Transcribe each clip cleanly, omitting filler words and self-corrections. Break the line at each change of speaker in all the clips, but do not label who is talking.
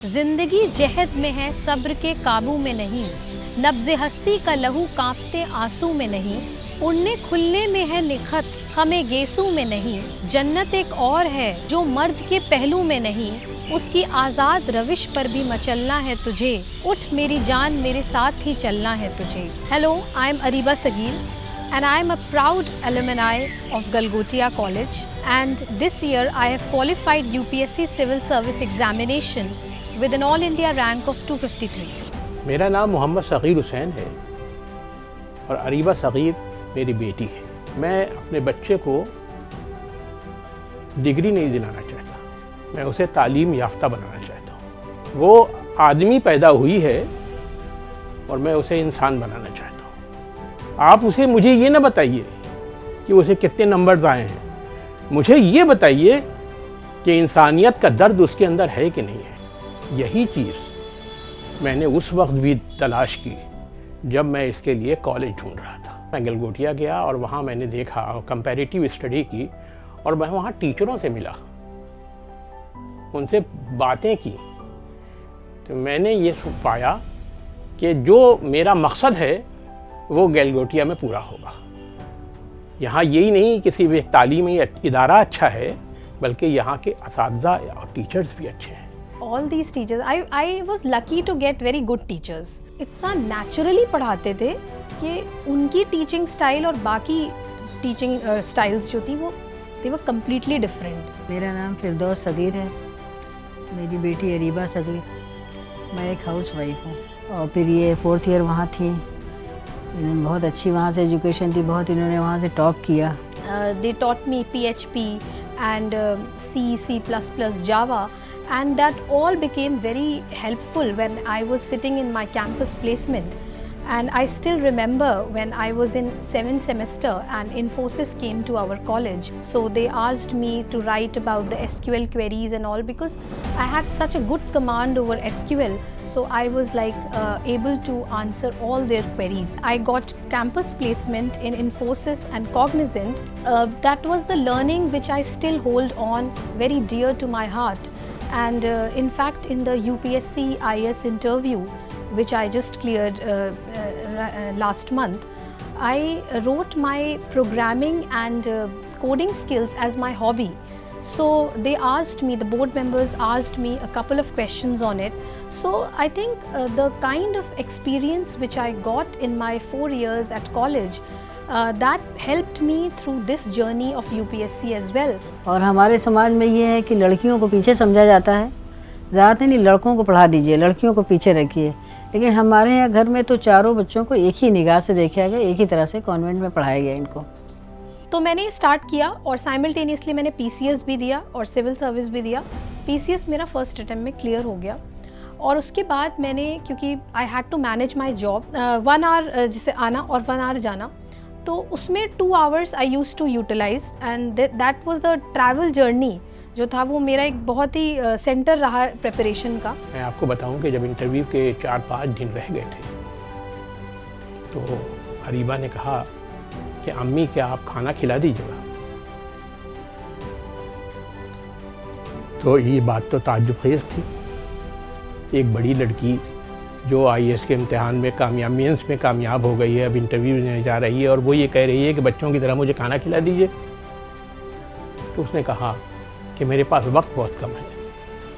जिंदगी जहद में है, सब्र के काबू में नहीं। नब्ज़े हस्ती का लहू कांपते आंसू में नहीं। उड़ने खुलने में है लिखत, हमें गेसू में नहीं। जन्नत एक और है जो मर्द के पहलू में नहीं। उसकी आज़ाद रविश पर भी मचलना है तुझे। उठ मेरी जान, मेरे साथ ही चलना है तुझे। Hello, I am Ariba Sagir and I am a proud alumni of Galgotia College, and this year I have qualified UPSC Civil Service Examination with an All India rank of 253.
मेरा नाम मोहम्मद सगीर हुसैन है और अरीबा सगीर मेरी बेटी है। मैं अपने बच्चे को डिग्री नहीं दिलाना चाहता, मैं उसे तालीम याफ्ता बनाना चाहता हूँ। वो आदमी पैदा हुई है और मैं उसे इंसान बनाना चाहता हूँ। आप उसे मुझे ये ना बताइए कि उसे कितने नंबर्स आए हैं, मुझे ये बताइए कि इंसानियत का दर्द उसके अंदर है कि नहीं है। यही चीज़ मैंने उस वक्त भी तलाश की जब मैं इसके लिए कॉलेज ढूंढ रहा था। मैं गलगोटिया गया और वहाँ मैंने देखा और कंपैरेटिव स्टडी की और मैं वहाँ टीचरों से मिला, उनसे बातें की, तो मैंने ये पाया कि जो मेरा मकसद है वो गलगोटिया में पूरा होगा। यहाँ यही नहीं किसी भी तालीमी इदारा अच्छा है, बल्कि यहाँ के असातिज़ा और टीचर्स भी अच्छे हैं।
All these teachers, I was lucky to get very good teachers. इतना naturally पढ़ाते थे कि उनकी teaching style और बाकी teaching styles जो थी वो they were completely different.
मेरा नाम फिरदौस सगीर है, मेरी बेटी अरीबा सगीर। मैं एक हाउस वाइफ हूँ और फिर ये 4th ईयर वहाँ थी। इन्होंने बहुत अच्छी वहाँ से एजुकेशन थी, बहुत इन्होंने वहाँ से टॉप किया।
They taught me PHP and C++, Java, and that all became very helpful when I was sitting in my campus placement. And I still remember when I was in 7th semester and Infosys came to our college. So they asked me to write about the SQL queries and all because I had such a good command over SQL. So I was like able to answer all their queries. I got campus placement in Infosys and Cognizant. That was the learning which I still hold on very dear to my heart. And in fact, in the UPSC IS interview, which I just cleared last month, I wrote my programming and coding skills as my hobby. So they asked me, the board members asked me a couple of questions on it. So I think the kind of experience which I got in my 4 years at college, that helped me through this journey of UPSC as well.
और हमारे समाज में ये है कि लड़कियों को पीछे समझा जाता है, ज़्यादा नहीं, लड़कों को पढ़ा दीजिए, लड़कियों को पीछे रखिए। लेकिन हमारे यहाँ घर में तो चारों बच्चों को एक ही निगाह से देखा गया, एक ही तरह से कॉन्वेंट में पढ़ाया गया इनको।
तो मैंने स्टार्ट किया और साइमल्टेनियसली मैंने PCS भी दिया और सिविल सर्विस भी दिया। PCS मेरा फर्स्ट अटेम्प्ट में क्लियर हो गया और उसके बाद मैंने, क्योंकि I had to manage my job, 1 hour जैसे आना और 1 आवर जाना, तो उसमें 2 hours I use to utilise and that was the travel journey जो था वो मेरा एक बहुत ही सेंटर रहा प्रिपरेशन का।
मैं आपको बताऊं कि जब इंटरव्यू के 4-5 दिन रह गए थे तो अरीबा ने कहा कि अम्मी क्या आप खाना खिला दीजिएगा। तो ये बात तो ताज्जुबखेज़ थी। एक बड़ी लड़की जो IAS के इम्तिहान में कामयाब, मेंस में कामयाब हो गई है, अब इंटरव्यू देने जा रही है और वो ये कह रही है कि बच्चों की तरह मुझे खाना खिला दीजिए। तो उसने कहा कि मेरे पास वक्त बहुत कम है,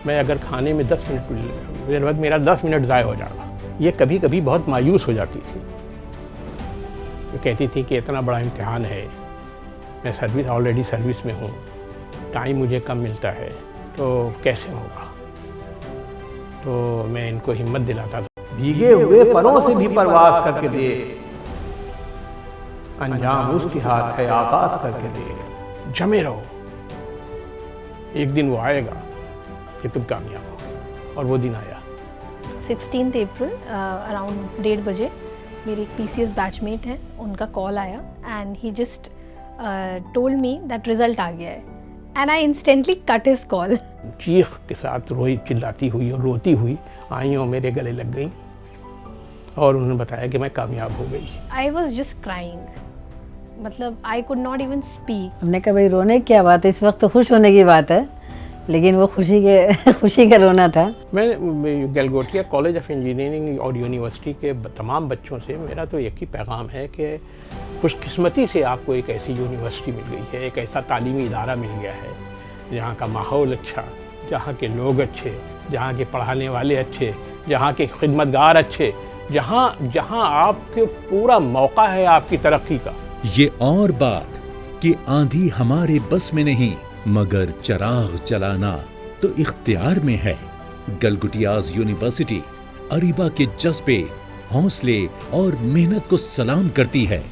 मैं अगर खाने में 10 मिनट मेरा 10 मिनट ज़ाय हो जाएगा। ये कभी कभी बहुत मायूस हो जाती थी। वो कहती थी कि इतना बड़ा इम्तिहान है, मैं ऑलरेडी सर्विस में हूँ, टाइम मुझे कम मिलता है, तो कैसे होगा। तो मैं इनको हिम्मत दिलाता था, भीगे हुए परों से भी परवाज करके दे, अंजाम उसके हाथ है आगाज करके दे। जमे रहो, एक दिन वो आएगा कि तुम कामयाब हो। और वो दिन आया।
16 अप्रैल अराउंड 1:30 बजे मेरे एक PCS बैचमेट हैं, उनका कॉल आया and he just told me that result आ गया है and I instantly cut his call.
चीख के साथ रोई, चिल्लाती हुई और रोती हुई आई और मेरे गले लग गई और उन्होंने बताया कि मैं कामयाब हो गई।
आई वॉज जस्ट क्राइंग, मतलब I could not even speak.
हमने कहा भाई रोने की क्या बात है, इस वक्त तो खुश होने की बात है। लेकिन वो खुशी का रोना था।
मैं गलगोटिया कॉलेज ऑफ इंजीनियरिंग और यूनिवर्सिटी के तमाम बच्चों से मेरा तो एक ही पैगाम है कि खुशकिस्मती से आपको एक ऐसी यूनिवर्सिटी मिल गई है, एक ऐसा तालीमी इदारा मिल गया है जहाँ का माहौल अच्छा, जहाँ के लोग अच्छे, जहाँ के पढ़ाने वाले अच्छे, जहाँ के खिदमतगार अच्छे, जहाँ आपके पूरा मौका है आपकी तरक्की का।
ये और बात कि आंधी हमारे बस में नहीं मगर चराग चलाना तो इख्तियार में है। गलगोटियाज यूनिवर्सिटी अरीबा के जज्बे, हौसले और मेहनत को सलाम करती है।